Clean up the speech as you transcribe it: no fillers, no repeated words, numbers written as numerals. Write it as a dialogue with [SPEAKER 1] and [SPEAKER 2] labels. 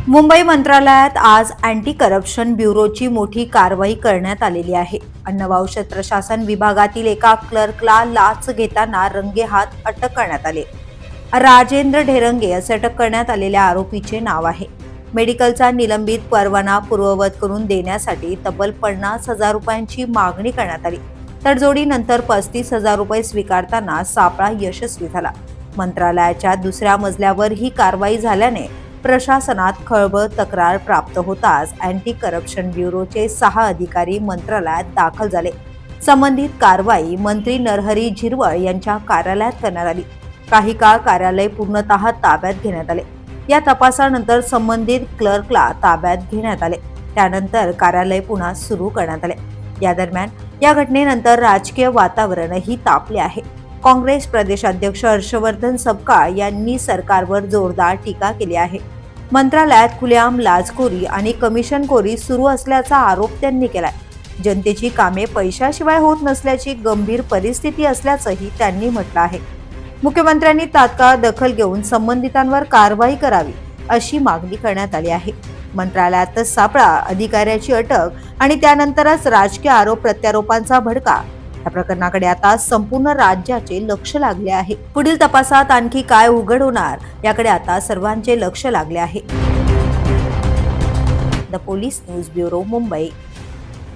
[SPEAKER 1] मुंबई मंत्रालयात आज anti corruption ब्युरोची मोठी कारवाई करण्यात आलेली आहे. अन्न व औषध प्रशासन विभागातील एका क्लर्कला लाच घेताना रंगेहात अटक करण्यात आली. राजेंद्र ढेरंगे असे अटक करण्यात आलेल्या आरोपीचे नाव आहे. मेडिकलचा निलंबित परवाना पूर्ववत करून देण्यासाठी तब्बल 50,000 रुपयांची मागणी करण्यात आली. तडजोडीनंतर 35,000 रुपये स्वीकारताना सापळा यशस्वी झाला. मंत्रालयाच्या दुसऱ्या मजल्यावर ही कारवाई झाल्याने प्रशासनात खळबळ. तक्रार प्राप्त होताच अँटी करप्शन ब्युरोचे 6 अधिकारी मंत्रालयात दाखल झाले. संबंधित कारवाई मंत्री नरहरी झिरवळ यांच्या कार्यालयात करण्यात आली. काही काळ कार्यालय पूर्णतः ताब्यात घेण्यात आले. या तपासानंतर संबंधित क्लर्कला ताब्यात घेण्यात आले. त्यानंतर कार्यालय पुन्हा सुरू करण्यात आले. या दरम्यान या घटनेनंतर राजकीय वातावरणही तापले आहे. काँग्रेस प्रदेशाध्यक्ष हर्षवर्धन सपकाळ यांनी सरकारवर जोरदार टीका केली आहे. मंत्रालयात खुलेआम लाचखोरी आणि कमिशनखोरी सुरू असल्याचा आरोप त्यांनी केलाय. जनतेची कामे पैशाशिवाय होत नसल्याची गंभीर परिस्थिती असल्याचंही त्यांनी म्हटलं आहे. मुख्यमंत्र्यांनी तात्काळ दखल घेऊन संबंधितांवर कारवाई करावी अशी मागणी करण्यात आली आहे. मंत्रालयातच सापळा, अधिकाऱ्याची अटक आणि त्यानंतरच राजकीय आरोप प्रत्यारोपांचा भडका. या प्रकरणाकडे आता संपूर्ण राज्याचे लक्ष लागले आहे. पुढील तपासात आणखी काय उघड होणार याकडे आता सर्वांचे लक्ष लागले आहे. The police news bureau, Mumbai.